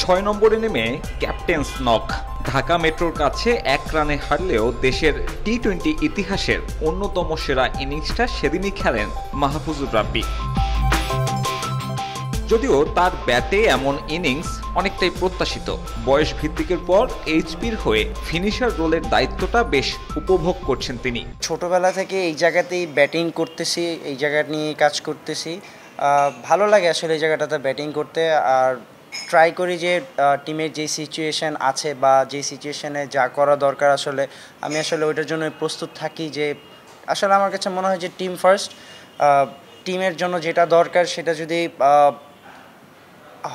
6 নম্বরে নেমে captain's knock. Dhaka মেট্রোর কাছে 1 রানে হারলেও দেশের টি-20 ইতিহাসের অন্যতম সেরা ইনিংসটা সেদিনই খেলেন মাহফুজুর রাব্বি। যদিও তার ব্যাটে এমন ইনিংস অনেকটাই প্রত্যাশিত, বয়স ভিত্তিকের পর এইচপির হয়ে ফিনিশার রোলের দায়িত্বটা বেশ উপভোগ করছেন তিনি। ছোটবেলা থেকে এই জায়গাতেই ব্যাটিং করতেছি, এই জায়গা নিয়ে কাজ করতেছি। ভালো লাগে আসলে এই জায়গাটাতে ব্যাটিং করতে। আর ট্রাই করি যে টিমের যে সিচুয়েশান আছে বা যে সিচুয়েশানে যা করা দরকার আসলে আমি আসলে ওইটার জন্য প্রস্তুত থাকি। যে আসলে আমার কাছে মনে হয় যে টিম ফার্স্ট, টিমের জন্য যেটা দরকার সেটা যদি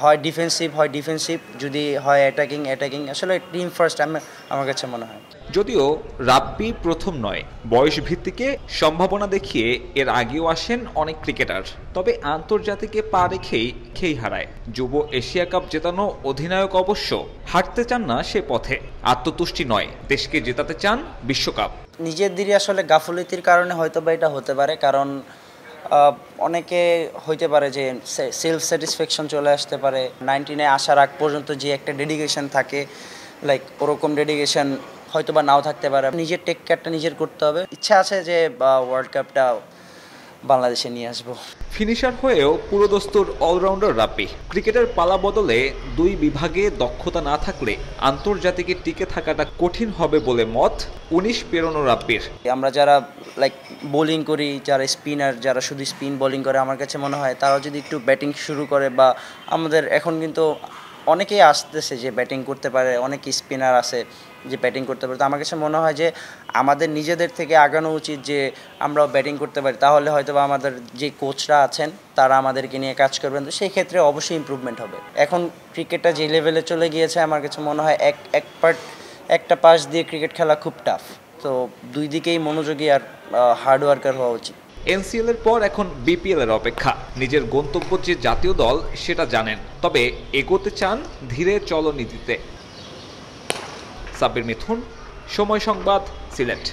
হয় ডিফেন্সিভ, যদি হয় অ্যাটাকিং, আসলে টিম ফার্স্ট আমার কাছে মনে হয়। যদিও রাব্বি প্রথম নয়, বয়স ভিত্তিকে সম্ভাবনা দেখিয়ে এর আগেও আসেন অনেক ক্রিকেটার, তবে আন্তর্জাতিকে পা রেখেই খেই হারায়। যুব এশিয়া কাপ জেতানো অধিনায়ক অবশ্য হাঁটতে চান না সে পথে। আত্মতুষ্টি নয়, দেশকে জেতাতে চান বিশ্বকাপ। নিজের দিকে আসলে গাফুলতির কারণে হয়তো বা এটা হতে পারে, কারণ অনেকে হইতে পারে যে সেলফ স্যাটিসফ্যাকশন চলে আসতে পারে। 19-এ আসার আগ পর্যন্ত যে একটা ডেডিকেশন থাকে, লাইক ওরকম ডেডিকেশন হয়তো বা নাও থাকতে পারে। নিজের টেক কেয়ারটা নিজের করতে হবে। ইচ্ছা আছে যে ওয়ার্ল্ড কাপটা বাংলাদেশে নিয়ে আসবো। ফিনিশার হয়েও পুরোদস্তুর অলরাউন্ডার রাব্বি। ক্রিকেটের পালা বদলে 2 বিভাগে দক্ষতা না থাকলে আন্তর্জাতিকে টিকে থাকাটা কঠিন হবে বলে মত 19 পেরোনো রাব্বির। আমরা যারা লাইক বোলিং করি, যারা স্পিনার, যারা শুধু স্পিন বোলিং করে, আমার কাছে মনে হয় তারা যদি একটু ব্যাটিং শুরু করে, বা আমাদের এখন কিন্তু অনেকেই আসতেছে যে ব্যাটিং করতে পারে, অনেক স্পিনার আছে যে ব্যাটিং করতে পারে। তো আমার কাছে মনে হয় যে আমাদের নিজেদের থেকে আগানো উচিত যে আমরাও ব্যাটিং করতে পারি। তাহলে হয়তো বা আমাদের যে কোচরা আছেন তারা আমাদেরকে নিয়ে কাজ করবেন, তো সেই ক্ষেত্রে অবশ্যই ইমপ্রুভমেন্ট হবে। এখন ক্রিকেটটা যে লেভেলে চলে গিয়েছে, আমার কাছে মনে হয় একটা পাশ দিয়ে ক্রিকেট খেলা খুব টাফ। তো দুই দিকেই মনোযোগী আর হার্ডওয়ার্কার হওয়া উচিত। এনসিএল এর পর এখন বিপিএল এর অপেক্ষা। নিজের গন্তব্য যে জাতীয় দল সেটা জানেন, তবে এগোতে চান ধীরে চলনীতিতে। সাব্বির মিথুন, সময় সংবাদ, সিলেট।